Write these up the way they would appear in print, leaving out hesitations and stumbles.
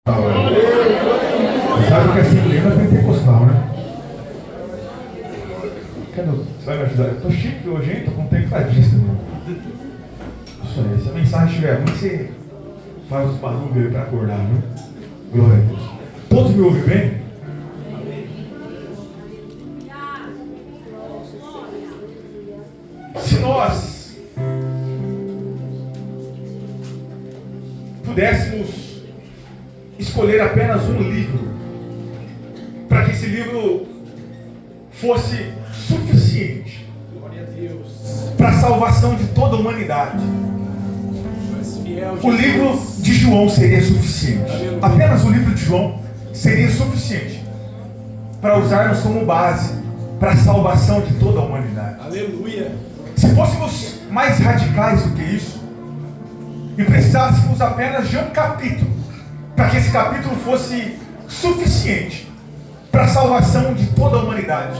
Sabe que essa igreja é pentecostal, né? Você vai me ajudar? Eu tô chique hoje, hein? Tô contempladíssimo. Isso aí, se a mensagem estiver ruim, você faz os barulhos aí para acordar, viu? Glória a Deus. Todos me ouvem bem? Se nós pudéssemos escolher apenas um livro para que esse livro fosse suficiente para a salvação de toda a humanidade, o livro de João seria suficiente. Apenas o livro de João seria suficiente para usarmos como base para a salvação de toda a humanidade. Aleluia. Se fôssemos mais radicais do que isso e precisássemos apenas de um capítulo para que esse capítulo fosse suficiente para a salvação de toda a humanidade,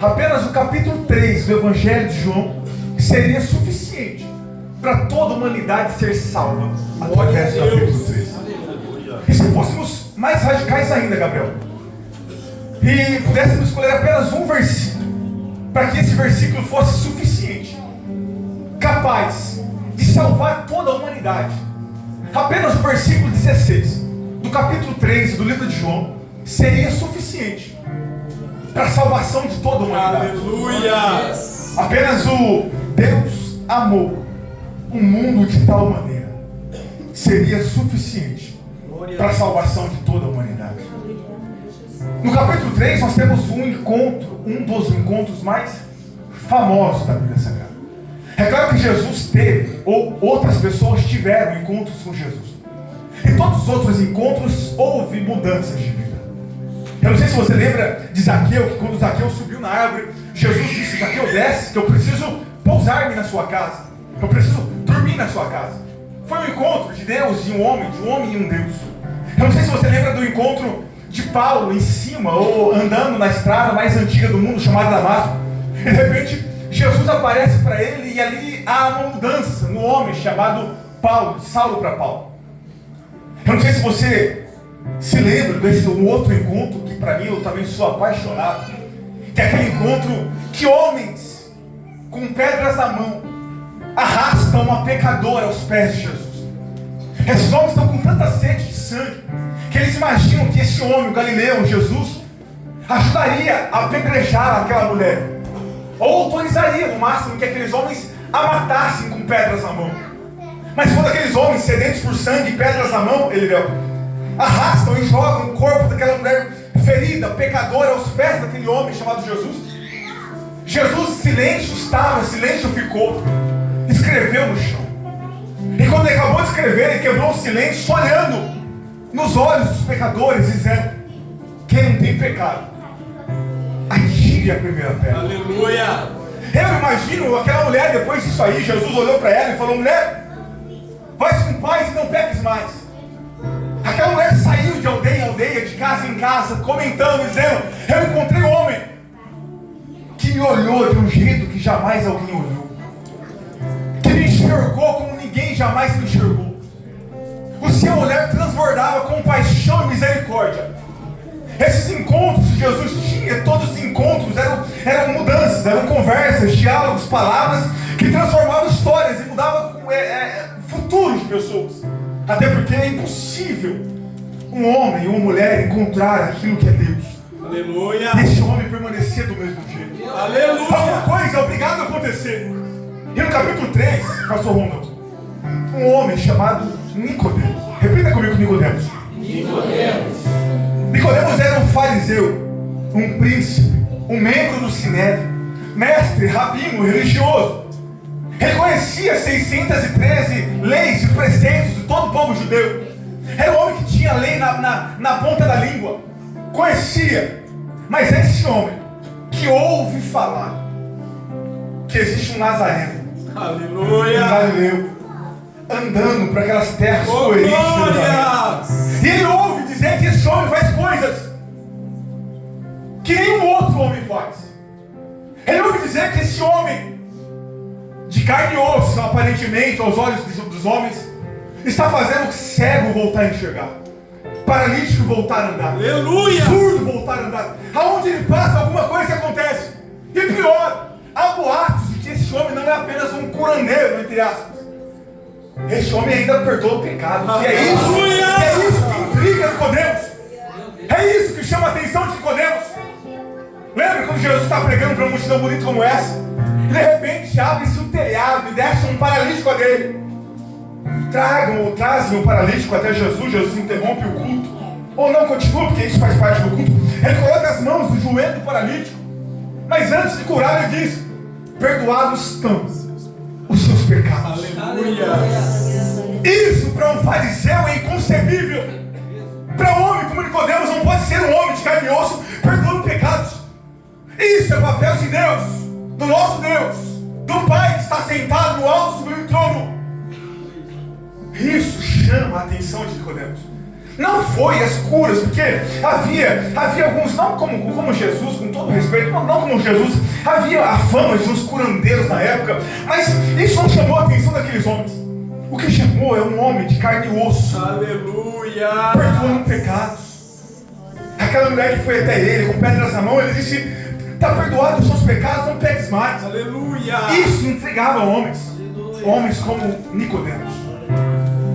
apenas o capítulo 3 do Evangelho de João seria suficiente para toda a humanidade ser salva através do capítulo 3. E se fôssemos mais radicais ainda, Gabriel, e pudéssemos escolher apenas um versículo para que esse versículo fosse suficiente, capaz de salvar toda a humanidade, apenas o versículo 16 do capítulo 3 do livro de João seria suficiente para a salvação de toda a humanidade. Aleluia! Apenas o Deus amou o mundo de tal maneira seria suficiente para a salvação de toda a humanidade. No capítulo 3 nós temos um dos encontros mais famosos da Bíblia Sagrada. É claro que Jesus teve, ou outras pessoas tiveram encontros com Jesus. Em todos os outros encontros houve mudanças de vida. Eu não sei se você lembra de Zaqueu, que quando Zaqueu subiu na árvore, Jesus disse: Zaqueu, desce, que eu preciso pousar-me na sua casa. Eu preciso dormir na sua casa. Foi um encontro de Deus e um homem, de um homem e um Deus. Eu não sei se você lembra do encontro de Paulo em cima, ou andando na estrada mais antiga do mundo, chamada Damasco. De repente, Jesus aparece para ele e ali há uma mudança no homem chamado Paulo, de Saulo para Paulo. Eu não sei se você se lembra desse outro encontro que para mim eu também sou apaixonado, que é aquele encontro que homens com pedras na mão arrastam uma pecadora aos pés de Jesus. Esses homens estão com tanta sede de sangue que eles imaginam que esse homem, o Galileu, Jesus, ajudaria a apedrejar aquela mulher, ou autorizaria no máximo que aqueles homens a matassem com pedras na mão. Mas quando aqueles homens sedentos por sangue e pedras na mão, arrastam e jogam o corpo daquela mulher ferida, pecadora, aos pés daquele homem chamado Jesus, silêncio estava, silêncio ficou, escreveu no chão. E quando ele acabou de escrever, ele quebrou o silêncio, olhando nos olhos dos pecadores, dizendo: quem não tem pecado, atire a primeira pedra. Aleluia! Eu imagino aquela mulher, depois disso aí, Jesus olhou para ela e falou: mulher, vai com paz e não peques mais. Aquela mulher saiu de aldeia em aldeia, de casa em casa, comentando, dizendo: eu encontrei um homem que me olhou de um jeito que jamais alguém olhou, que me enxergou como ninguém jamais me enxergou. O seu olhar transbordava compaixão e misericórdia. Esses encontros que Jesus tinha, todos os encontros eram mudanças, eram conversas, diálogos, palavras que transformavam histórias e mudavam futuros de pessoas. Até porque é impossível um homem ou uma mulher encontrar aquilo que é Deus. Aleluia! Esse homem permanecer do mesmo jeito. Aleluia! Alguma coisa é obrigada a acontecer. E no capítulo 3, pastor Ronaldo, um homem chamado Nicodemos. Repita comigo: Nicodemos. Nicodemos era um fariseu, um príncipe, um membro do Sinédrio, mestre, rabino, religioso. Ele conhecia 613 leis e preceitos de todo o povo judeu. Era um homem que tinha a lei na ponta da língua. Conhecia. Mas esse homem que ouve falar que existe um Nazareno, aleluia, um Galileu, andando para aquelas terras coerentes, e ele ouve dizer que esse homem faz coisas que nenhum outro homem faz. Ele ouve dizer que esse homem de carne e osso, aparentemente aos olhos dos homens, está fazendo o cego voltar a enxergar. paralítico voltar a andar. Aleluia. Surdo voltar a andar. Aonde ele passa, alguma coisa acontece. E pior, há boatos de que esse homem não é apenas um curandeiro, entre aspas. Esse homem ainda perdoa o pecado. E é isso que intriga Nicodemos. É isso que chama a atenção de Nicodemos. Lembra quando Jesus está pregando para uma multidão bonita como essa? E de repente abre-se um telhado e desce um paralítico a dele. Trazem o paralítico até Jesus. Jesus interrompe o culto. Ou não continua, porque isso faz parte do culto. Ele coloca as mãos no joelho do paralítico. Mas antes de curar, ele diz: perdoados estão os seus pecados. Aleluia. Isso para um fariseu é inconcebível. Para um homem como Nicodemos, não pode ser um homem de carne e osso perdoando pecados. Isso é papel de Deus, do nosso Deus, do Pai que está sentado no alto sublime trono. Isso chama a atenção de Nicodemos. Não foi as curas, porque havia alguns, não como Jesus, com todo respeito, não como Jesus, havia a fama de uns curandeiros na época, mas isso não chamou a atenção daqueles homens. O que chamou é um homem de carne e osso. Aleluia. Perdoando pecados. Aquela mulher que foi até ele com pedras na mão, ele disse: está perdoado os seus pecados, não peques mais. Aleluia. Isso intrigava homens como Nicodemos.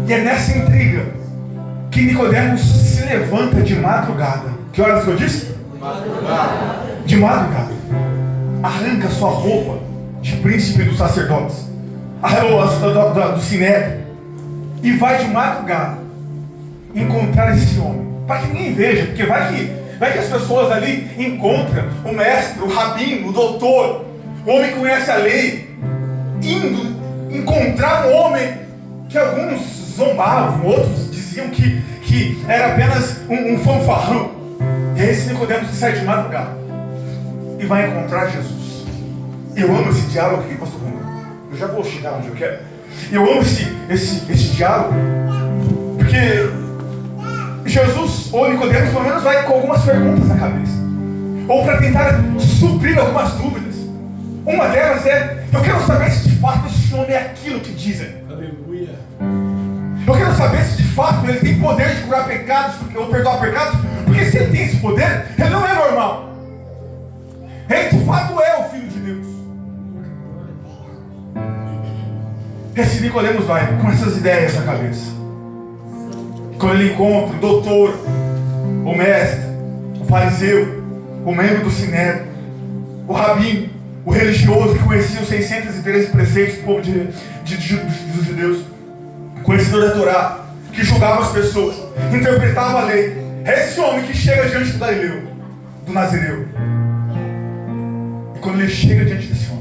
E é nessa intriga que Nicodemos se levanta de madrugada. Que horas que eu disse? Madrugada. De madrugada. Arranca sua roupa de príncipe dos sacerdotes, do sinédrio, e vai de madrugada encontrar esse homem, para que ninguém veja, porque vai que as pessoas ali encontram o mestre, o rabino, o doutor, o homem que conhece a lei, indo encontrar um homem que alguns zombavam, outros diziam que era apenas um fanfarrão. E é esse Nicodemos que sai de madrugada e vai encontrar Jesus. Eu amo esse diálogo aqui, pastor Bruno. Eu já vou chegar onde eu quero. Eu amo esse diálogo, porque Jesus, ou Nicodemos, pelo menos vai com algumas perguntas na cabeça, ou para tentar suprir algumas dúvidas. Uma delas é: eu quero saber se de fato esse homem é aquilo que dizem. Aleluia. Eu quero saber se de fato ele tem poder de curar pecados ou perdoar pecados, porque se ele tem esse poder, ele não é normal. Ele de fato é o Filho de Deus. Esse Nicodemos vai com essas ideias na cabeça. Quando ele encontra o doutor, o mestre, o fariseu, o membro do sinédrio, o rabino, o religioso que conhecia os 613 preceitos do povo dos judeus, conhecedor da Torá, que julgava as pessoas, interpretava a lei, é esse homem que chega diante do Galileu, do Nazireu. E quando ele chega diante desse homem,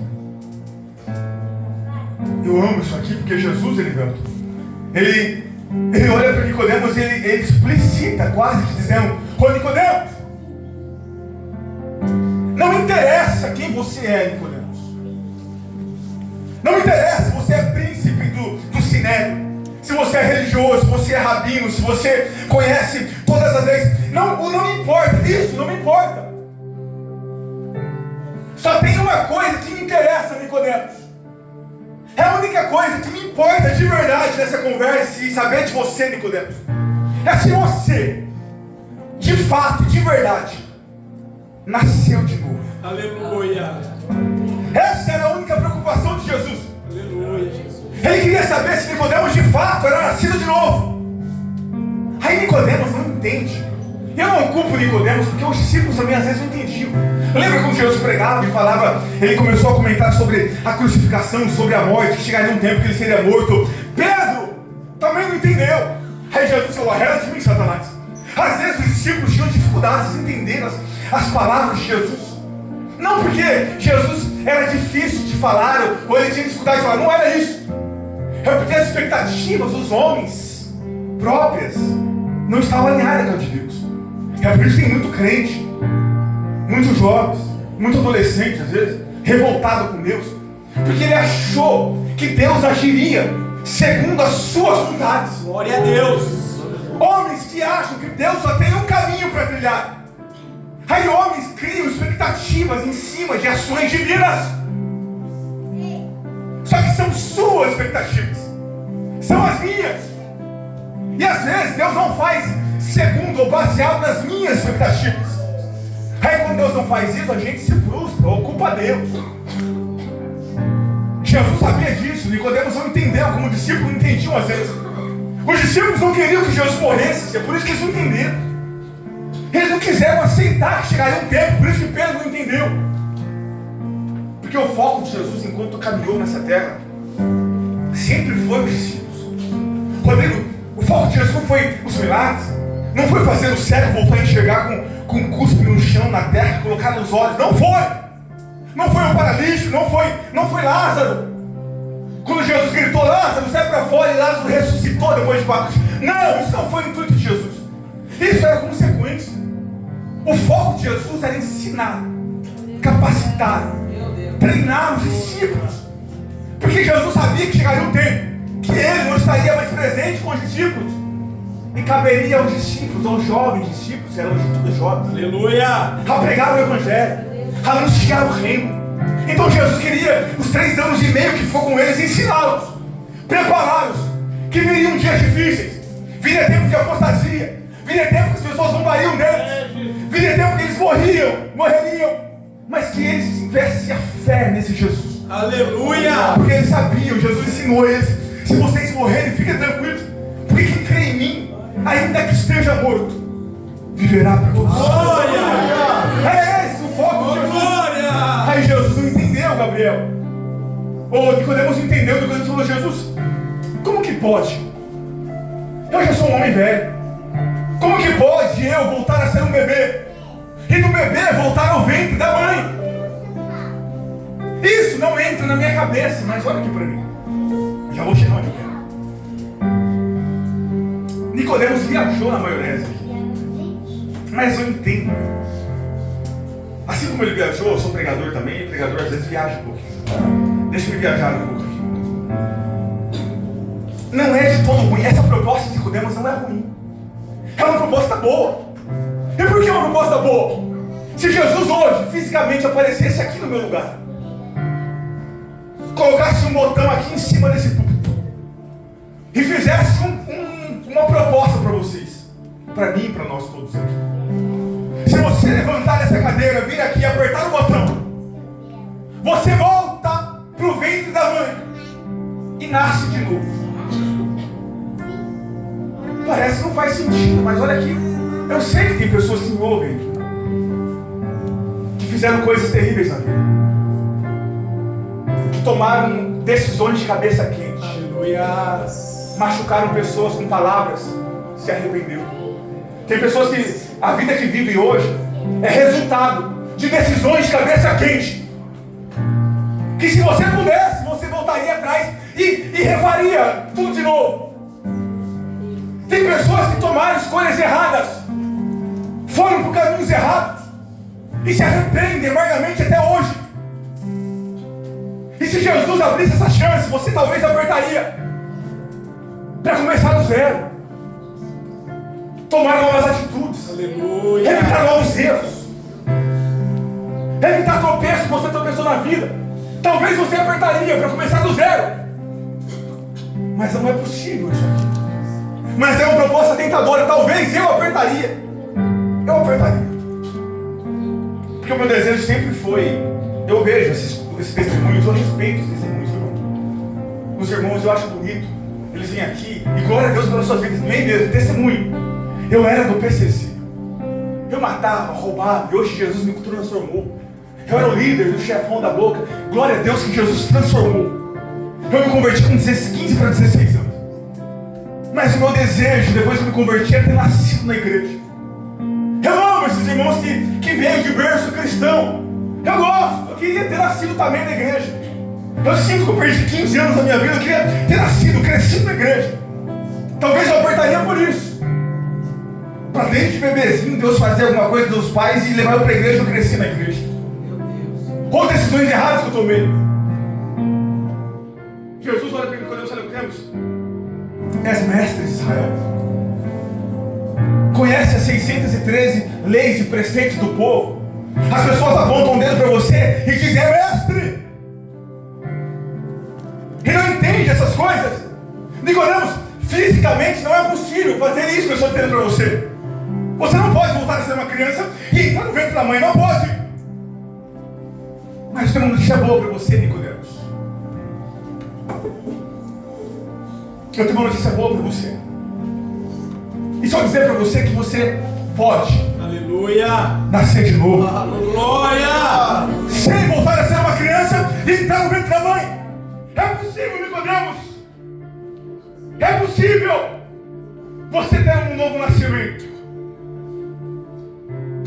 eu amo isso aqui, porque Jesus, ele olha para Nicodemos e ele explicita, quase que dizendo: ô Nicodemos, não interessa quem você é, Nicodemos. Não interessa se você é príncipe do sinédrio, se você é religioso, se você é rabino, se você conhece todas as leis. Não me importa, isso não me importa. Só tem uma coisa que me interessa, Nicodemos. É a única coisa que me importa de verdade nessa conversa e saber de você, Nicodemos, é se você, de fato, de verdade, nasceu de novo. Aleluia. Essa era a única preocupação de Jesus. Aleluia, Jesus. Ele queria saber se Nicodemos de fato era nascido de novo. Aí Nicodemos não entende. Eu não culpo Nicodemos, porque os discípulos também às vezes não entendiam. Lembra quando Jesus pregava e falava, ele começou a comentar sobre a crucificação, sobre a morte, que chegaria um tempo que ele seria morto. Pedro também não entendeu. Aí Jesus falou: arreda de mim, Satanás. Às vezes os discípulos tinham dificuldades em entender as palavras de Jesus. Não porque Jesus era difícil de falar, ou ele tinha dificuldade de falar, não era isso. É porque as expectativas dos homens próprias não estavam alinhadas com a de Deus. É por isso que tem muito crente, muitos jovens, muito adolescente às vezes, revoltado com Deus, porque ele achou que Deus agiria segundo as suas vontades. Glória a Deus. Homens que acham que Deus só tem um caminho para trilhar. Aí homens criam expectativas em cima de ações divinas. Só que são suas expectativas, são as minhas. E às vezes Deus não faz segundo ou baseado nas minhas expectativas. Aí quando Deus não faz isso, a gente se frustra ou culpa Deus. Jesus sabia disso, Nicodemos não entendeu, como os discípulos não entendiam às vezes. Os discípulos não queriam que Jesus morresse, é por isso que eles não entenderam. Eles não quiseram aceitar que chegaria um tempo, por isso que Pedro não entendeu. Porque o foco de Jesus enquanto caminhou nessa terra sempre foi os discípulos. Rodrigo, o foco de Jesus não foi os milagres, não foi fazer o cego voltar a enxergar com um cuspe no chão, na terra, colocar nos olhos. Não foi! Não foi o paralítico, não foi Lázaro. Quando Jesus gritou, Lázaro, sai para fora, e Lázaro ressuscitou depois de 4 dias. Não, isso não foi o intuito de Jesus. Isso era consequência. O foco de Jesus era ensinar, capacitar, treinar os discípulos. Porque Jesus sabia que chegaria um tempo que ele não estaria mais presente com os discípulos. E caberia aos discípulos, aos jovens discípulos, eram todos jovens, Aleluia! a pregar o evangelho, a anunciar o reino. Então Jesus queria, os 3 anos e meio que ficou com eles, ensiná-los, prepará-los, que viriam dias difíceis, viria tempo de apostasia, viria tempo que as pessoas zombariam deles, viria tempo que eles morreriam, mas que eles tivessem a fé nesse Jesus. Aleluia! Porque eles sabiam, Jesus ensinou eles, se vocês morrerem, fiquem tranquilos, porque quem crê em mim, ainda que esteja morto, viverá para todos. Glória! É esse o foco de Jesus. Glória! Aí Jesus não entendeu, Gabriel. Ou Nicodemos não entendeu. Nicodemos falou, Jesus, como que pode? Eu já sou um homem velho. Como que pode eu voltar a ser um bebê? E do bebê voltar ao ventre da mãe? Isso não entra na minha cabeça. Mas olha aqui para mim. Já vou chegar onde eu quero. Nicodemos viajou na maionese aqui. Mas eu entendo. Assim como ele viajou, eu sou pregador também, e pregador às vezes viaja um pouquinho. Deixa eu viajar um pouco aqui. Não é de todo ruim. Essa proposta de Nicodemos não é ruim. É uma proposta boa. E por que uma proposta boa? Se Jesus hoje fisicamente aparecesse aqui no meu lugar, colocasse um botão aqui em cima desse púlpito e fizesse uma proposta para vocês, para mim e para nós todos aqui. Se você levantar dessa cadeira, vir aqui e apertar o botão, você volta para o ventre da mãe e nasce de novo. Parece que não faz sentido, mas olha aqui. Eu sei que tem pessoas que me ouvem aqui, que fizeram coisas terríveis na vida, que tomaram decisões de cabeça quente, Aleluia! machucaram pessoas com palavras, se arrependeu. Tem pessoas que a vida que vive hoje é resultado de decisões de cabeça quente, que se você pudesse, você voltaria atrás e refaria tudo de novo. Tem pessoas que tomaram escolhas erradas, foram por caminhos errados e se arrependem amargamente até hoje. E se Jesus abrisse essa chance, você talvez apertaria para começar do zero, tomar novas atitudes, Aleluia! evitar novos erros, evitar tropeços que você tropeçou na vida. Talvez você apertaria para começar do zero, mas não é possível isso aqui. Mas é uma proposta tentadora. Talvez eu apertaria. Porque o meu desejo sempre foi, eu vejo esses testemunhos, eu respeito os testemunhos, irmão. Os irmãos eu acho bonito, eles vêm aqui e glória a Deus pelas suas vidas, nem mesmo, testemunho. Eu era do PCC, eu matava, roubava, e hoje Jesus me transformou. Eu era o líder, o chefão da boca. Glória a Deus que Jesus transformou. Eu me converti com 15 para 16 anos. Mas o meu desejo, depois que eu me converti, é ter nascido na igreja. Eu amo esses irmãos que veio de berço cristão. Eu gosto, eu queria ter nascido também na igreja. Eu sinto que eu perdi 15 anos da minha vida, eu queria ter nascido, crescido na igreja. Talvez eu apertaria por isso. Para desde bebezinho Deus fazer alguma coisa dos pais e levar eu para a igreja, eu cresci na igreja. Ou decisões erradas que eu tomei. Jesus olha para mim quando eu falei, és mestre de Israel, conhece as 613 leis e preceitos do povo. As pessoas apontam o dedo para você e dizem, é mestre. E não entende essas coisas. Nicodemos Fisicamente não é possível fazer isso que eu estou dizendo para você. Você não pode voltar a ser uma criança e entrar no ventre da mãe, não pode. Mas tem uma notícia boa para você, Nicodemos. Eu tenho uma notícia boa para você. E só dizer para você que você pode. Aleluia. Nascer de novo. Glória. Sem voltar a ser uma criança e entrar no ventre da mãe. É possível, Nicodemos. É possível você ter um novo nascimento.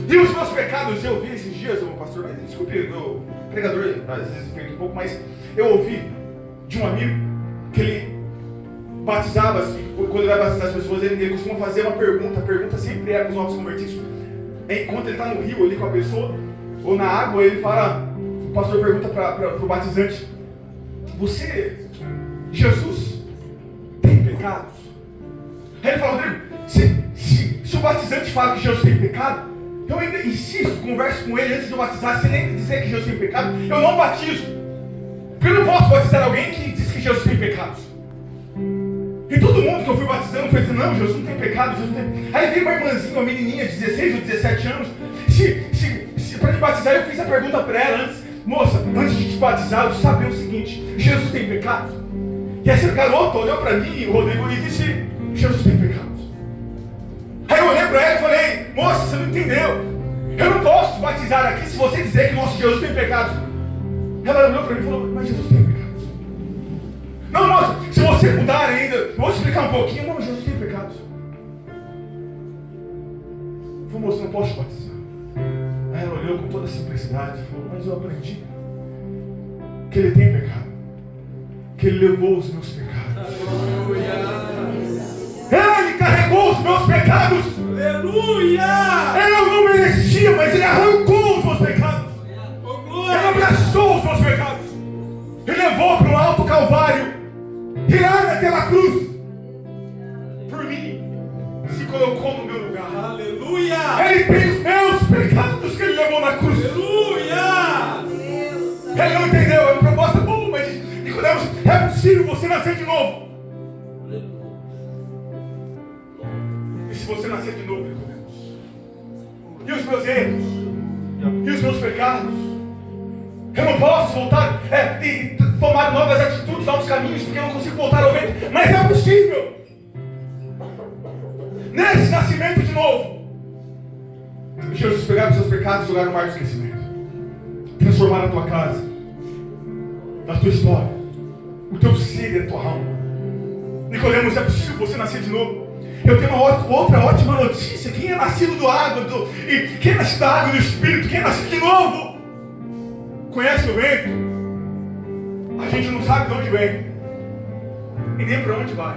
E os meus pecados, eu ouvi esses dias, pastor, mas desculpe, o pregador às vezes enfeita um pouco, mas eu ouvi de um amigo que ele batizava, assim, quando ele vai batizar as pessoas, ele costuma fazer uma pergunta. A pergunta sempre é para os novos convertidos. Enquanto ele está no rio ali com a pessoa, ou na água, ele fala, o pastor pergunta para o batizante: você, Jesus, tem pecados? Aí ele fala: Rodrigo, se o batizante fala que Jesus tem pecado, eu ainda insisto, converso com ele antes de eu batizar, sem nem dizer que Jesus tem pecado, eu não batizo. Porque eu não posso batizar alguém que diz que Jesus tem pecados. E todo mundo que eu fui batizando foi dizendo: não, Jesus não tem pecado, Jesus não tem. Aí veio uma irmãzinha, uma menininha de 16 ou 17 anos, para me batizar, eu fiz a pergunta para ela antes: moça, antes de te batizar, eu saber o seguinte, Jesus tem pecado? E essa garota olhou para mim, o Rodrigo, e disse: Jesus tem pecados. Aí eu olhei para ela e falei: moça, você não entendeu. Eu não posso te batizar aqui se você dizer que nosso Jesus tem pecados. Ela olhou para mim e falou: mas Jesus tem pecados. Não, moça, se você mudar ainda, eu vou te explicar um pouquinho. Não, Jesus tem pecados. Eu falei: moça, não posso te batizar. Aí ela olhou com toda a simplicidade e falou: mas eu aprendi que ele tem pecado, que ele levou os meus pecados. Ele carregou os meus pecados. Aleluia. Eu não merecia, mas ele arrancou os meus pecados. Ele abraçou os meus pecados. Ele levou para o alto Calvário. E lá naquela cruz, por mim, se colocou no meu lugar. Aleluia. Ele tem os meus pecados que ele levou na cruz. Aleluia. Ele não entendeu, é uma proposta boa, mas Nicodemos, é possível você nascer de novo. E se você nascer de novo, Nicodemos, e os meus erros, e os meus pecados, eu não posso voltar e tomar novas atitudes, novos caminhos, porque eu não consigo voltar ao ventre, mas é possível. Nesse nascimento de novo, Jesus pegar os seus pecados e jogar no mar do esquecimento, transformar a tua casa, a tua história, o teu ser e a tua alma. Nicodemos, é possível você nascer de novo. Eu tenho uma outra ótima notícia: quem é nascido da água, quem é nascido da água e do Espírito, quem é nascido de novo, conhece o vento. A gente não sabe de onde vem e nem para onde vai.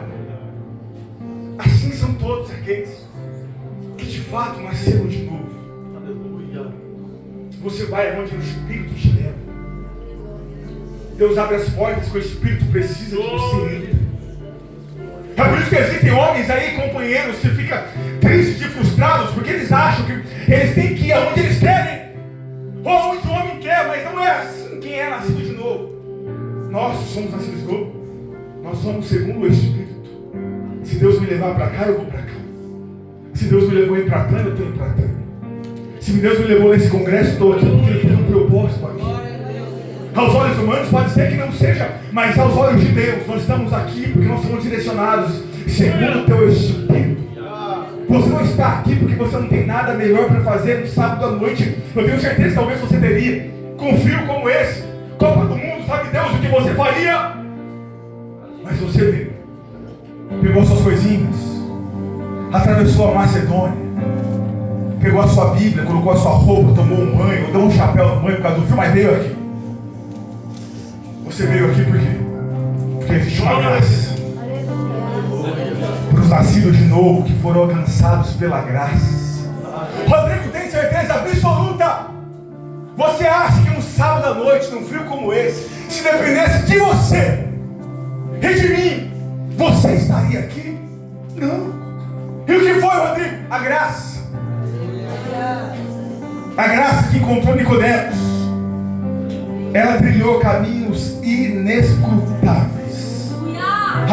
Assim são todos aqueles que de fato nasceram de novo. Aleluia. Você vai aonde o Espírito te leva. Deus abre as portas que o Espírito precisa que você entre. É por isso que existem homens aí, companheiros, que ficam tristes e frustrados, porque eles acham que eles têm que ir aonde eles querem, ou aonde o homem quer, mas não é assim quem é nascido de novo. Nós somos nascidos de novo. Nós somos segundo o Espírito. Se Deus me levar para cá, eu vou para cá. Se Deus me levou em Pratânia, eu estou em Pratânia. Se Deus me levou nesse congresso, estou aqui porque Ele tem um propósito aqui. Aos olhos humanos pode ser que não seja, mas aos olhos de Deus, nós estamos aqui porque nós somos direcionados segundo o teu Espírito. Você não está aqui porque você não tem nada melhor para fazer no sábado à noite. Eu tenho certeza que talvez você teria, com um frio como esse, Copa do Mundo, sabe Deus o que você faria? Mas você pegou suas coisinhas, atravessou a Macedônia, pegou a sua Bíblia, colocou a sua roupa, tomou um banho, deu um chapéu no banho por causa do frio, mas veio aqui. Você veio aqui por quê? Porque existe uma graça para os nascidos de novo, que foram alcançados pela graça. Rodrigo, tem certeza absoluta? Você acha que um sábado à noite, num frio como esse, se dependesse de você e de mim, você estaria aqui? Não. E o que foi, Rodrigo? A graça. A graça que encontrou Nicodemos. Ela trilhou caminhos inescrutáveis.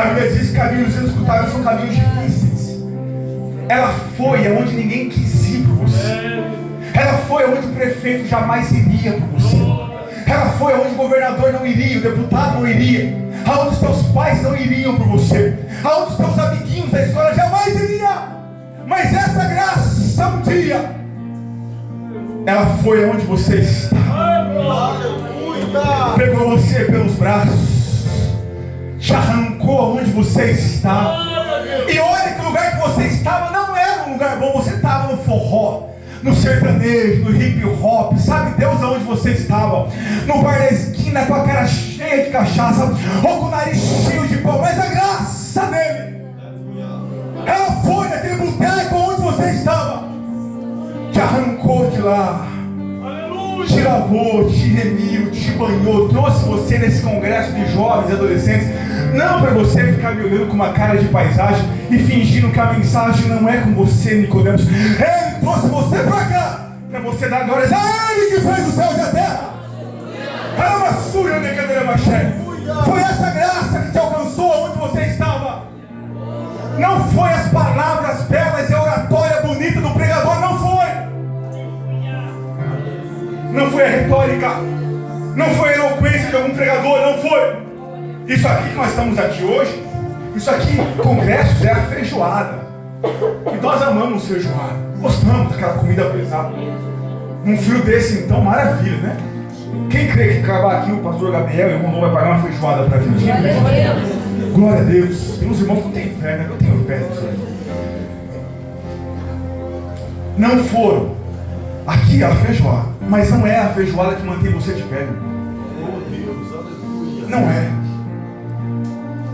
A Bíblia diz que caminhos inescrutáveis são caminhos difíceis. Ela foi aonde ninguém quis ir por você. Ela foi aonde o prefeito jamais iria por você. Ela foi aonde o governador não iria, o deputado não iria, aonde os teus pais não iriam por você, aonde os teus amiguinhos da escola jamais iriam. Mas essa graça um dia, ela foi aonde você está. Pegou você pelos braços, te arrancou aonde você está. E olha que o lugar que você estava não era um lugar bom. Você estava no forró, no sertanejo, no hip hop, sabe Deus aonde você estava? No bar da esquina com a cara cheia de cachaça, ou com o nariz cheio de pão. Mas a graça dele, ela foi naquele boteco onde você estava, te arrancou de lá, te lavou, te remiu, te banhou, trouxe você nesse congresso de jovens e adolescentes, não para você ficar me olhando com uma cara de paisagem e fingindo que a mensagem não é com você, Nicodemos. Ele trouxe você para cá, para você dar glórias a Ele que fez o céu e a terra. Foi essa graça que te alcançou onde você estava. Não foi as palavras belas e a oratória bonita do pregador, não foi. Não foi a retórica, não foi a eloquência de algum pregador, não foi. Isso aqui que nós estamos aqui hoje, isso aqui, congressos, é a feijoada. E nós amamos feijoada, gostamos daquela comida pesada. Num frio desse, então, maravilha, né? Quem crê que acabar aqui o pastor Gabriel e o irmão vai pagar uma feijoada pra gente? Glória a Deus. Tem uns irmãos que não têm fé, né? Eu tenho fé nisso aí. Não foram. Aqui é a feijoada, mas não é a feijoada que mantém você de pé. Não é.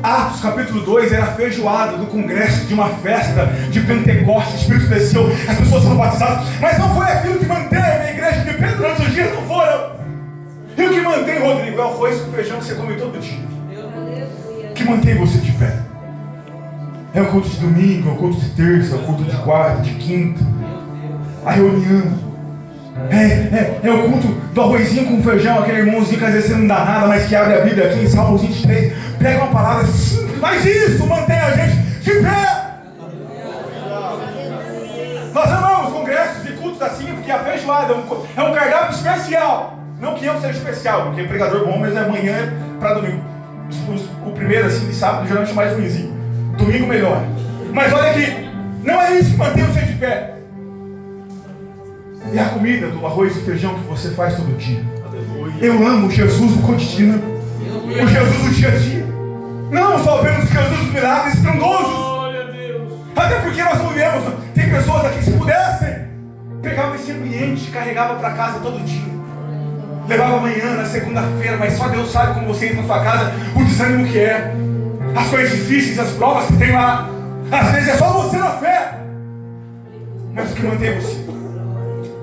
Atos capítulo 2 era a feijoada do congresso, de uma festa de Pentecostes. O Espírito desceu, as pessoas foram batizadas, mas não foi aquilo que manteve a igreja de pé durante os dias, não foram. E o que mantém, Rodrigo, é o arroz com feijão que você come todo dia. O que mantém você de pé é o culto de domingo, é o culto de terça, é o culto de quarta, de quinta, a reunião. É o culto do arrozinho com feijão, aquele irmãozinho que às vezes você não dá nada, mas que abre a Bíblia aqui em Salmos 23, pega uma palavra simples, mas isso mantém a gente de pé. Nós amamos congressos e cultos assim, porque a feijoada é um cardápio especial. Não que eu seja especial, porque o pregador bom mesmo é amanhã para domingo. O primeiro assim de sábado geralmente é mais ruimzinho, domingo melhor. Mas olha aqui, não é isso que mantém você de pé. É a comida do arroz e feijão que você faz todo dia. Eu amo Jesus do cotidiano, o Jesus do dia a dia. Não só vemos Jesus dos milagres estrondosos. Até porque nós não vemos. Tem pessoas aqui que, se pudessem, pegavam esse ambiente e carregavam para casa todo dia. Levava amanhã, na segunda-feira, mas só Deus sabe como você entra na sua casa, o desânimo que é, as coisas difíceis, as provas que tem lá. Às vezes é só você na fé, mas o que mantém você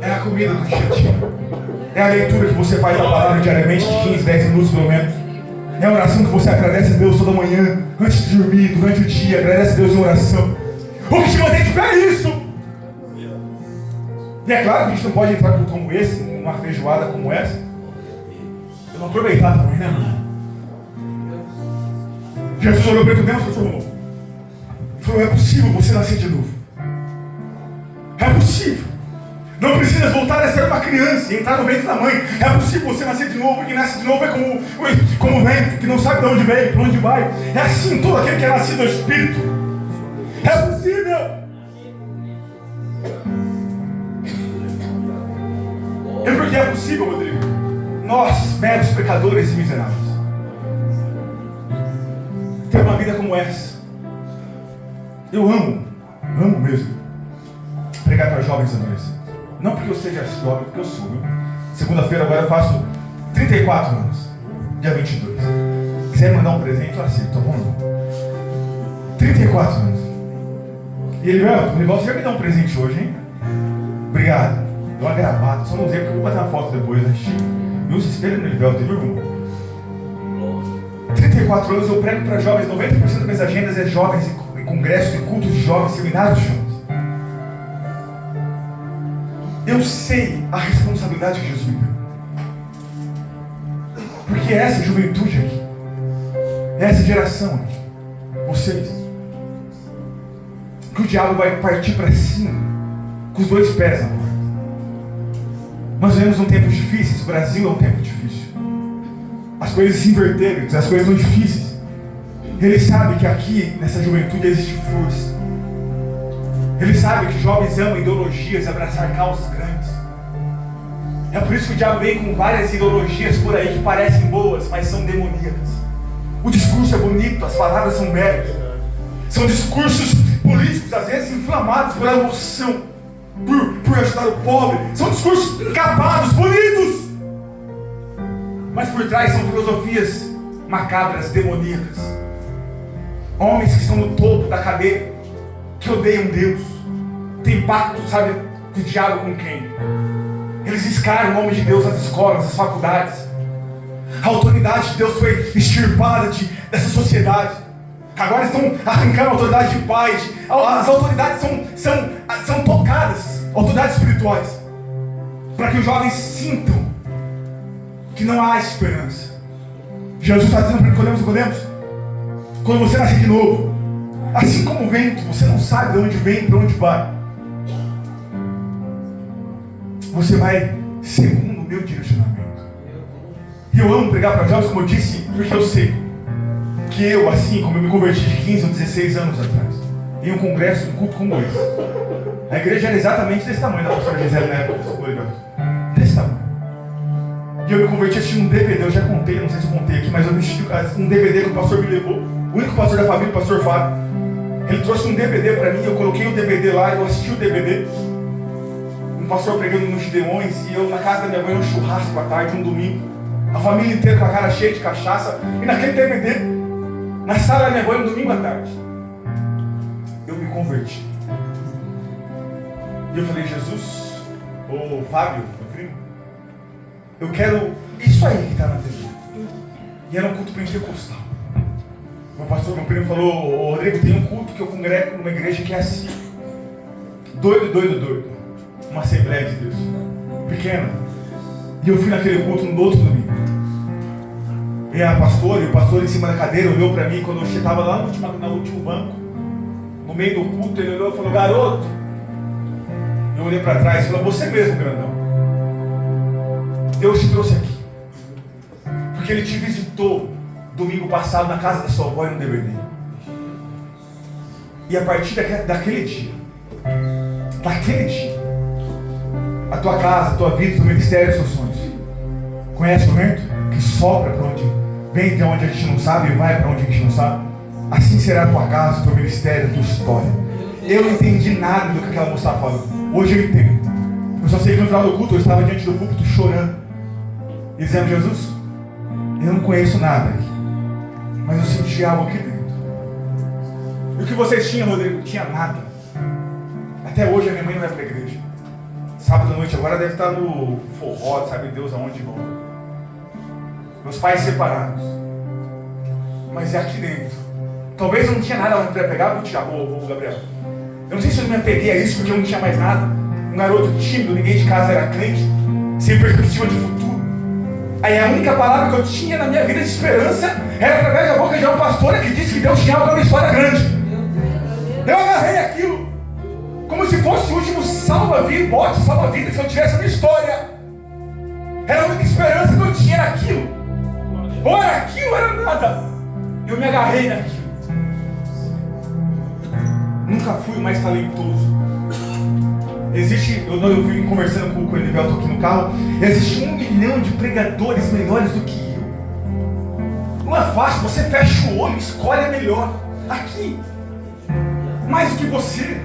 é a comida do dia a dia, é a leitura que você faz da palavra diariamente, de 15, 10 minutos pelo menos, é a oração que você agradece a Deus toda manhã, antes de dormir, durante o dia, agradece a Deus em oração. O que te mantém de pé é isso. E é claro que a gente não pode entrar com um como esse, numa feijoada como essa, eu não aproveitar também, né, mano? Jesus olhou para Nicodemos e falou: é possível você nascer de novo. É possível. Não precisa voltar a ser uma criança e entrar no ventre da mãe. É possível você nascer de novo. Quem nasce de novo é como o vento, que não sabe de onde veio, para onde vai. É assim todo aquele que é nascido do Espírito. É possível. E por que é possível, Rodrigo? Nós, meros pecadores e miseráveis, ter uma vida como essa. Eu amo mesmo pregar para jovens adolescentes. Não porque eu seja jovem, porque eu sou. Segunda-feira agora eu faço 34 anos, dia 22. Se quiser mandar um presente, eu aceito, tá bom? 34 anos. E ele, o negócio já me dá um presente hoje, hein? Obrigado. Deu uma gravata, só não usei porque eu vou bater uma foto depois, né? E os espelhos no Elivelto, viu, irmão? 34 anos eu prego para jovens, 90% das minhas agendas é jovens, e congressos, e cultos de jovens, seminários de jovens. Eu sei a responsabilidade que Jesus me deu. Porque essa juventude aqui, essa geração aqui, vocês que o diabo vai partir para cima com os dois pés na porta. Nós vivemos um tempo difícil, o Brasil é um tempo difícil. As coisas se inverteram, as coisas estão difíceis. Ele sabe que aqui, nessa juventude, existe força. Ele sabe que jovens amam ideologias, abraçar causas grandes. É por isso que o diabo vem com várias ideologias por aí que parecem boas, mas são demoníacas. O discurso é bonito, as palavras são belas. São discursos políticos, às vezes inflamados pela emoção, por ajudar o pobre. São discursos acabados, bonitos, mas por trás são filosofias macabras, demoníacas. Homens que estão no topo da cadeia, que odeiam Deus. Tem pacto, sabe, do diabo com quem? Eles escaram o nome de Deus nas escolas, nas faculdades. A autoridade de Deus foi extirpada dessa sociedade. Agora estão arrancando a autoridade de pai. As autoridades são tocadas, autoridades espirituais, para que os jovens sintam que não há esperança. Jesus está dizendo para que colhemos. Quando você nasce de novo, assim como o vento, você não sabe de onde vem e para onde vai. Você vai segundo o meu direcionamento. E eu amo pregar para jovens, como eu disse, porque eu sei que eu, assim como eu me converti de 15 ou 16 anos atrás, em um congresso, um culto como esse, a igreja era exatamente desse tamanho, da pastora Gisele na época, desse tamanho. E eu me converti assistindo um DVD, eu já contei, não sei se eu contei aqui, mas eu assisti um DVD que o pastor me levou, o único pastor da família, o pastor Fábio. Ele trouxe um DVD para mim, eu coloquei o DVD lá, eu assisti o DVD. Um pastor pregando nos Gideões, e eu na casa da minha mãe, um churrasco à tarde, um domingo. A família inteira com a cara cheia de cachaça. E naquele DVD, na sala da minha mãe, um domingo à tarde, eu me converti. E eu falei, Jesus, ô Fábio, meu primo, eu quero isso aí que está na TV. E era um culto pentecostal. Meu pastor, meu primo falou, ô Rodrigo, tem um culto que eu congrego numa igreja que é assim. Doido. Uma Assembleia de Deus. Pequena. E eu fui naquele culto no outro domingo. E a pastora e o pastor em cima da cadeira olhou para mim quando eu estava lá no último banco. No meio do culto, ele olhou e falou, garoto. Eu olhei para trás e falei, você mesmo, grandão. Deus te trouxe aqui. Porque Ele te visitou domingo passado na casa da sua avó e no DVD. E a partir daquele dia, a tua casa, a tua vida, o teu ministério, os teus sonhos. Conhece o vento que sopra para onde vem, de onde a gente não sabe e vai para onde a gente não sabe? Assim será a tua casa, o teu ministério, a tua história. Eu não entendi nada do que aquela moça estava falando. Hoje eu entendo. Eu só sei que no final do culto eu estava diante do púlpito chorando e dizendo, Jesus, eu não conheço nada aqui, mas eu senti algo aqui dentro. E o que vocês tinham, Rodrigo? Não tinha nada. Até hoje a minha mãe não vai para a igreja. Sábado à noite agora deve estar no forró, sabe Deus aonde vão. Meus pais separados. Mas é aqui dentro. Talvez eu não tinha nada para pegar, vou tirar, Gabriel. Eu não sei se eu me apeguei a isso porque eu não tinha mais nada. Um garoto tímido, ninguém de casa era crente, sem perspectiva de futuro. Aí a única palavra que eu tinha na minha vida de esperança era através da boca de uma pastora que disse que Deus tinha algo, uma história grande. Eu agarrei aquilo como se fosse o último salva-vidas que eu tivesse na história. Era a única esperança que eu tinha, era aquilo. Ou era aquilo ou era nada. Eu me agarrei naquilo. Nunca fui o mais talentoso. Eu vim conversando com o Elivelto aqui no carro. Existe 1 milhão de pregadores melhores do que eu. Não é fácil, você fecha o olho, escolhe a melhor. Aqui, mais do que você.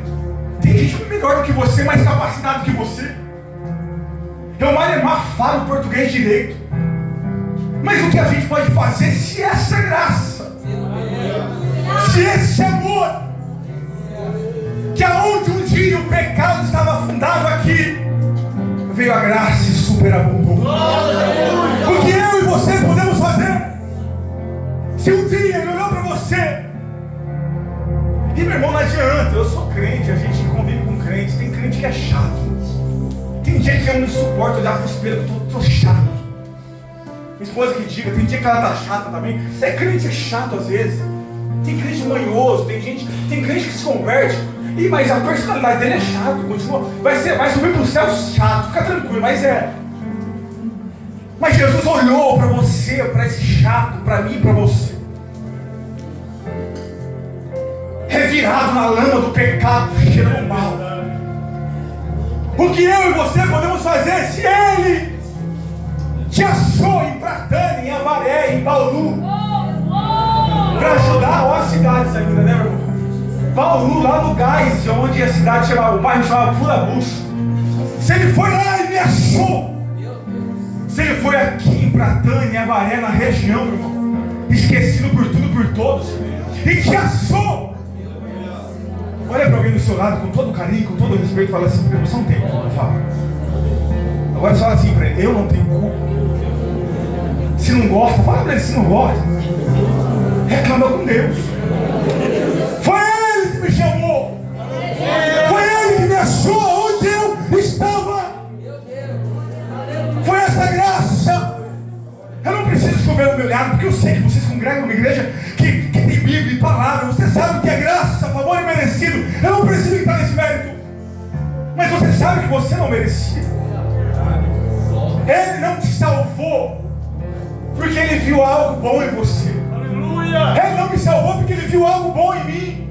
Tem gente melhor do que você, mais capacitado do que você. Eu malemar falo português direito. Mas o que a gente pode fazer se essa graça, se esse amor, que aonde um dia o pecado estava fundado aqui, veio a graça e superabundou. O que eu e você podemos fazer? Se um dia ele olhou para você, e meu irmão, não adianta, eu sou crente, a gente convive com crente, tem crente que é chato. Tem dia que eu não suporto olhar para o espelho, eu tô chato. Minha esposa que diga, tem dia que ela tá chata também. É crente é chato às vezes. Tem crente manhoso, tem crente que se converte, mas a personalidade dele é chato, continua, vai subir para o céu chato, fica tranquilo, mas é. Mas Jesus olhou para você, para esse chato, para mim e para você, revirado na lama do pecado, cheirando mal. O que eu e você podemos fazer se Ele te achou em Pratânia, em Avaré, em Bauru, para ajudar? Olha as cidades ainda, né, meu irmão? Bauru, lá no Gás, onde a cidade chamava, o bairro chamava Furabucho. Se Ele foi lá e me achou, se Ele foi aqui em Pratânia, em Avaré, na região, meu irmão, esquecido por tudo e por todos, e te achou. Olha para alguém do seu lado com todo carinho, com todo respeito, e fala assim: você não tem culpa, fala. Agora você fala assim para ele: eu não tenho culpa. Se não gosta, fala para ele: se não gosta, reclama com Deus. Foi Ele que me chamou, foi Ele que me achou onde eu estava. Foi essa graça. Eu não preciso chover no meu lado, porque eu sei que vocês congregam numa igreja que tem Bíblia e palavra. Você sabe que é graça, favor e merecido. Eu não preciso entrar nesse mérito. Mas você sabe que você não merecia. Ele não te salvou porque Ele viu algo bom em você. Aleluia. Ele não me salvou porque Ele viu algo bom em mim.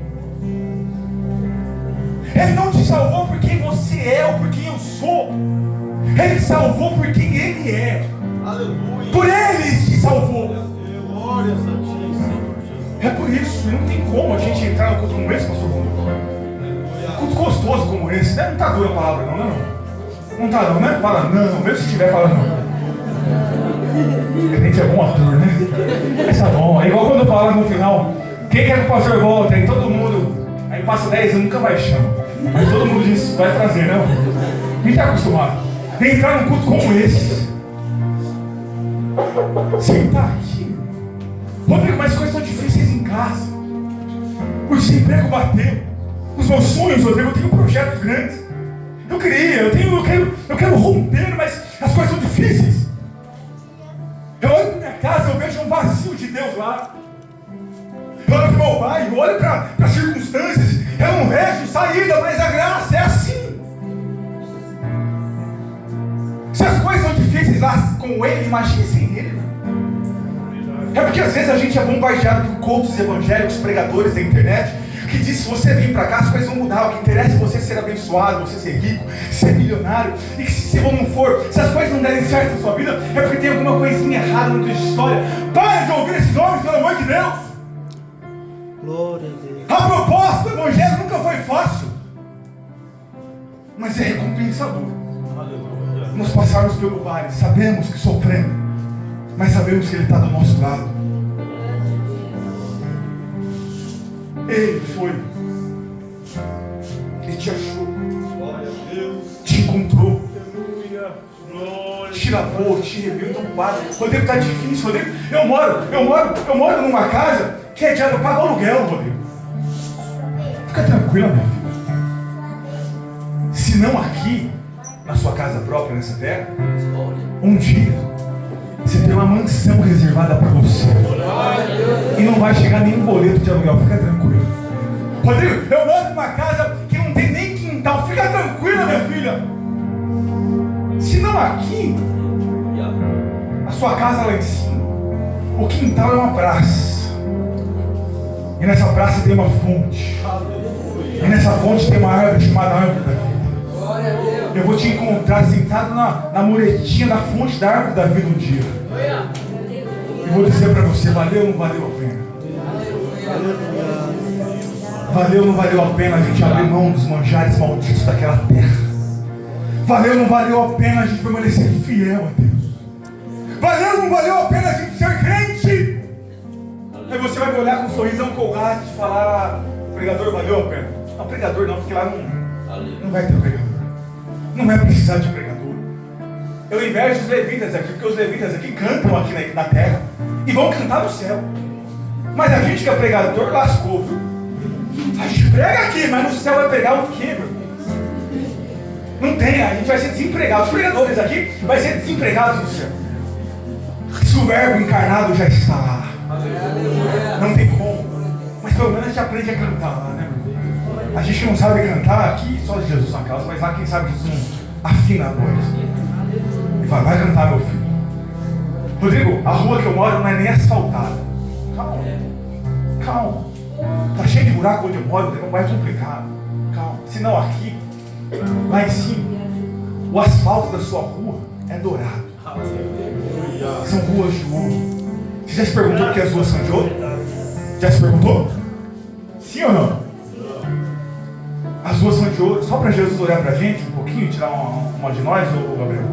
Ele não te salvou por quem você é ou por quem eu sou. Ele te salvou por quem Ele é. Aleluia. Por Ele te salvou. Glória Santíssima. É por isso, não tem como a gente entrar no culto como esse, pastor Bruno. Culto gostoso como esse, né? Não está dura a palavra não, né? Não está não, né? Fala não, mesmo se tiver, fala não. A gente é bom ator, né? Mas tá bom, é igual quando fala no final: quem quer que o pastor volte? Aí todo mundo, aí passa 10 anos, nunca vai chamar. Mas todo mundo diz: vai trazer, né? Quem está acostumado? Entrar num culto como esse, sentar aqui. Rodrigo, mas coisas são difíceis em casa. O desemprego bateu. Os meus sonhos, Rodrigo, eu tenho projetos grandes. Eu quero romper, mas as coisas são difíceis. Eu olho para minha casa, eu vejo um vazio de Deus lá. Eu olho para o meu pai, eu olho para as circunstâncias, eu não vejo saída, mas a graça é assim. Se as coisas são difíceis lá com Ele, imagine sem Ele. É porque às vezes a gente é bombardeado por cultos evangélicos, pregadores da internet, que diz: se você vir para cá, as coisas vão mudar. O que interessa é você ser abençoado, você ser rico, ser milionário. E que se não for, se as coisas não derem certo na sua vida, é porque tem alguma coisinha errada na tua história. Para de ouvir esses homens, pelo amor de Deus. Glória a Deus. A proposta do evangelho nunca foi fácil, mas é recompensador. Nós passarmos pelo vale, sabemos que sofremos, mas sabemos que Ele está do nosso lado. Ele foi, Ele te achou, te encontrou, te lavou, te reviu. Então para. Rodrigo, está difícil, Rodrigo. Eu moro numa casa que é diário, eu pago aluguel, Rodrigo. Fica tranquila, minha filha. Se não aqui, na sua casa própria, nessa terra, um dia você tem uma mansão reservada para você. E não vai chegar nenhum boleto de aluguel. Fica tranquilo. Rodrigo, eu moro numa casa que não tem nem quintal. Fica tranquila, minha filha. Se não aqui, a sua casa lá em cima, o quintal é uma praça. E nessa praça tem uma fonte. E nessa fonte tem uma árvore chamada árvore da vida. Eu vou te encontrar sentado na muretinha da fonte da árvore da vida um dia. E vou dizer para você: valeu ou não valeu a pena? Valeu ou não valeu a pena a gente abrir mão dos manjares malditos daquela terra? Valeu ou não valeu a pena a gente permanecer fiel a Deus? Valeu ou não valeu a pena a gente ser crente? Aí você vai me olhar com um sorrisão colgado e falar: pregador, valeu a pena? Não, pregador não, porque lá não vai ter pregador. Não vai precisar de pregador. Eu invejo os levitas aqui, porque os levitas aqui cantam aqui na terra e vão cantar no céu. Mas a gente que é pregador lascou, viu? A gente prega aqui, mas no céu vai pregar o quê, meu? Não tem, a gente vai ser desempregado. Os pregadores aqui vai ser desempregados no céu. Se o verbo encarnado já está lá, não tem como. pelo menos a gente aprende a cantar lá, né, meu irmão? A gente não sabe cantar aqui, só Jesus na casa, mas lá quem sabe Jesus afina a voz. E fala, vai cantar, meu filho. Rodrigo, a rua que eu moro não é nem asfaltada. Calma. Calma. Tá cheio de buraco onde eu moro, Rodrigo, vai complicar. Calma. Senão aqui, lá em cima, o asfalto da sua rua é dourado. São ruas de ouro. Você já se perguntou por que as ruas são de ouro? Já se perguntou? Sim ou não? As ruas são de ouro. Só para Jesus olhar para a gente um pouquinho, tirar uma de nós, ô Gabriel,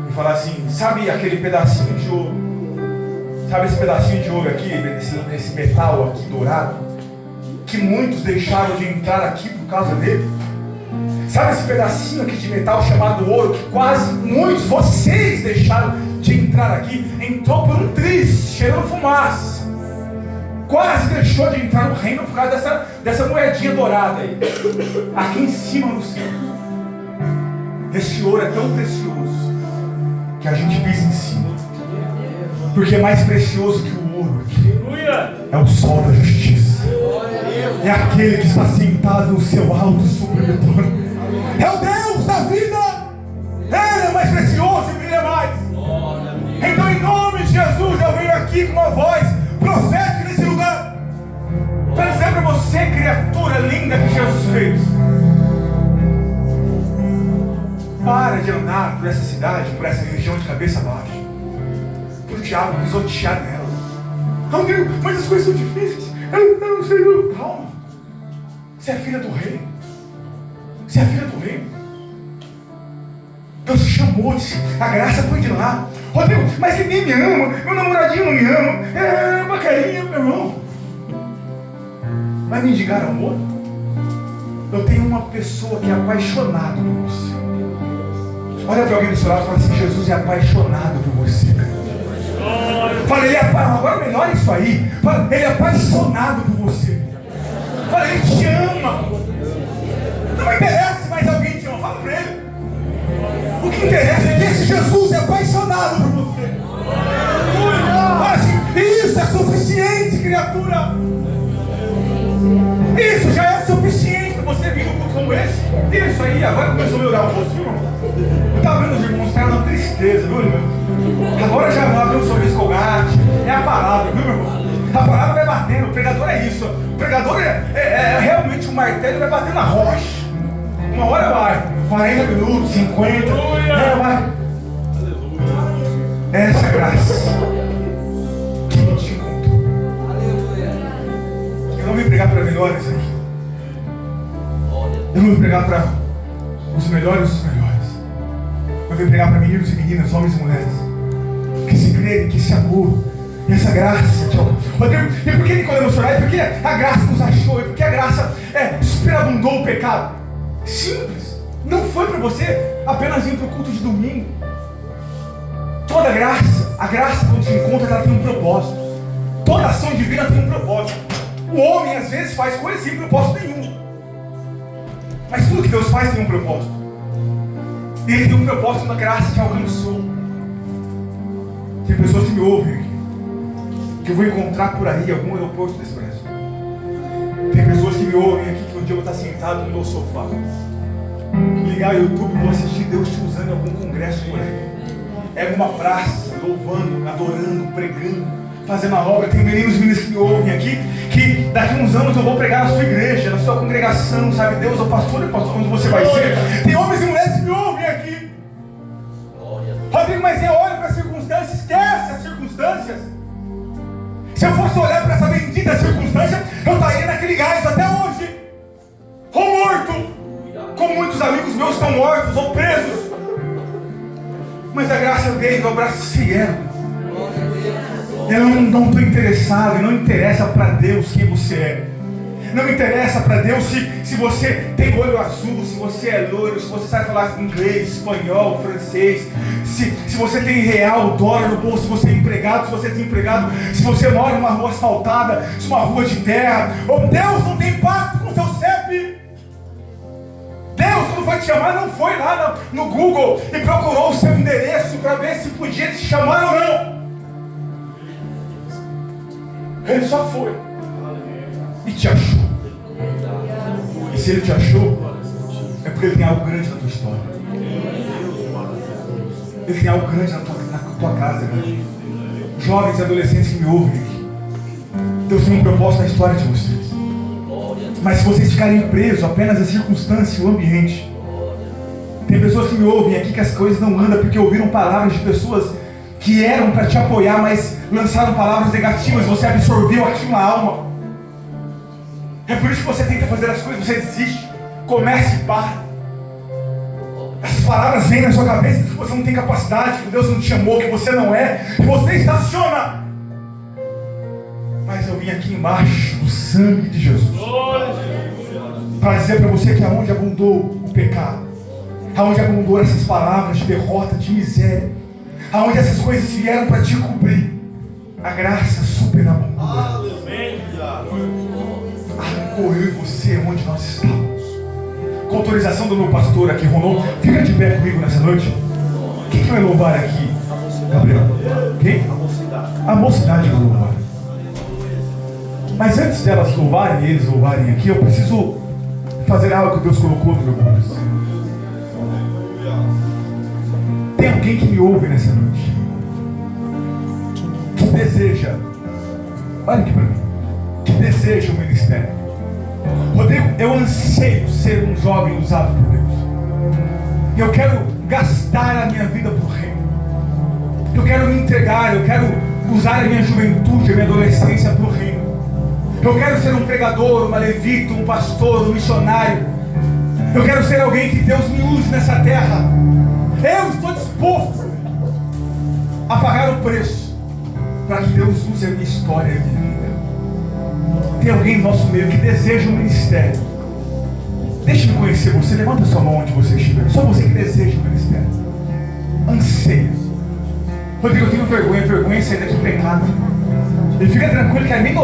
e falar assim, sabe aquele pedacinho de ouro? Sabe esse pedacinho de ouro aqui, esse metal aqui dourado? Que muitos deixaram de entrar aqui por causa dele? Sabe esse pedacinho aqui de metal chamado ouro, que quase muitos, vocês deixaram de entrar aqui? Entrou por um triz, cheirando fumaça. Quase deixou de entrar no reino por causa dessa moedinha dourada aí. Aqui em cima do céu. Esse ouro é tão precioso que a gente pisa em cima. Porque é mais precioso que o ouro aqui. É o sol da justiça. É aquele que está sentado no seu alto sublime trono. É o Deus da vida. Ele é mais precioso e brilha mais. Então, em nome de Jesus, eu venho aqui com uma voz profética nesse lugar para dizer para você, criatura linda que Jesus fez, para de andar por essa cidade, por essa região de cabeça baixa, para o diabo pisotear nela. Oh, Deus, mas as coisas são difíceis. Eu não sei não. Calma. Você é filha do rei. Você é filha do rei. Deus te chamou, disse, a graça foi de lá. Rodrigo, mas ninguém me ama, meu namoradinho não me ama, é uma carinha, meu irmão. Vai mendigar amor? Eu tenho uma pessoa que é apaixonada por você. Olha para alguém do seu lado e fala assim, Jesus é apaixonado por você. Fala, ele é agora melhor isso aí. Fala, ele é apaixonado por você. Fala, ele te ama. Não me interessa se mais alguém te ama, fala para ele. O que interessa é que esse Jesus é apaixonado por você. Fala assim, isso é suficiente, criatura. Isso já é suficiente para você vir num culto como esse. Isso aí, agora começou a melhorar o rosto, viu, irmão? Eu estava vendo os irmãos, os caras dando tristeza, viu, irmão? Agora já abriu um sorriso colgate. É a palavra, viu, meu irmão? A palavra vai batendo, o pregador é isso. O pregador é realmente um martelo, vai batendo na rocha. Uma hora vai, 40 minutos, 50. Vai. Essa graça que me te encontrou. Eu não vim pregar para melhores aqui. Eu não vim pregar para os melhores dos melhores. Eu vim pregar para meninos e meninas, homens e mulheres, que se creem, que esse amor e essa graça te alcançou. E por que Nicodemos chorar? É porque a graça nos achou. É porque a graça superabundou o pecado. Simples. Não foi para você apenas ir para o culto de domingo. Toda graça, a graça quando te encontra, ela tem um propósito. Toda ação divina tem um propósito. O homem às vezes faz coisas sem propósito nenhum. Mas tudo que Deus faz tem um propósito. E Ele tem um propósito da graça que alcançou. Tem pessoas que me ouvem aqui, que eu vou encontrar por aí algum aeroporto do Expresso. Tem pessoas que me ouvem aqui que um dia eu vou estar sentado no meu sofá, ligar o YouTube e vou assistir Deus te usando em algum congresso por aí. É uma praça, louvando, adorando, pregando, fazendo a obra. Tem meninos e meninas que me ouvem aqui, que daqui a uns anos eu vou pregar na sua igreja, na sua congregação, sabe? Deus, o pastor, onde você vai ser. Tem homens e mulheres que me ouvem aqui. Rodrigo, mas eu olho para as circunstâncias, esquece as circunstâncias. Se eu fosse olhar para essa bendita circunstância, eu estaria naquele gás até hoje, ou morto, como muitos amigos meus estão mortos ou presos. Mas a graça veio, eu abracei ela. Eu não estou interessado, e não interessa para Deus quem você é. Não me interessa para Deus se você tem olho azul, se você é loiro, se você sabe falar inglês, espanhol, francês, se você tem real, dólar no bolso, se você é empregado, se você é desempregado, se você mora numa rua asfaltada, se uma rua de terra. Oh, Deus não tem pacto com o seu CEP. Deus, quando foi te chamar, não foi lá no Google e procurou o seu endereço para ver se podia te chamar ou não. Ele só foi e te te achou. E se Ele te achou, é porque Ele tem algo grande na tua história. Ele tem algo grande na tua casa, né? Jovens e adolescentes que me ouvem aqui, Deus tem um propósito na história de vocês. Mas se vocês ficarem presos apenas à circunstância e ao ambiente, tem pessoas que me ouvem aqui que as coisas não andam porque ouviram palavras de pessoas que eram para te apoiar, mas lançaram palavras negativas, você absorveu aquilo na alma. É por isso que você tenta fazer as coisas, você desiste, comece e para. Essas palavras vêm na sua cabeça que você não tem capacidade, que Deus não te chamou, que você não é, e você estaciona. Mas eu vim aqui embaixo do sangue de Jesus para dizer para você que aonde abundou o pecado, aonde abundou essas palavras de derrota, de miséria, aonde essas coisas vieram para te cobrir, a graça superabundou. Correu em você onde nós estamos. Com autorização do meu pastor aqui, Ronaldo, fica de pé comigo nessa noite. Quem que vai louvar aqui? Gabriel? Quem? A mocidade vai louvar. Mas antes delas louvarem, eles louvarem aqui, eu preciso fazer algo que Deus colocou no meu coração. Tem alguém que me ouve nessa noite, que deseja, olha aqui para mim, que deseja o ministério. Rodrigo, eu anseio ser um jovem usado por Deus. Eu quero gastar a minha vida por reino. Eu quero me entregar, eu quero usar a minha juventude, a minha adolescência para o reino. Eu quero ser um pregador, uma levita, um pastor, um missionário. Eu quero ser alguém que Deus me use nessa terra. Eu estou disposto a pagar o preço para que Deus use a minha história e a minha vida. Tem alguém no nosso meio que deseja um ministério? Deixa-me conhecer você. Levanta sua mão onde você estiver. Só você que deseja um ministério. Anseia. Rodrigo, eu tenho vergonha. Vergonha é sair daqui pecado. E fica tranquilo que a minha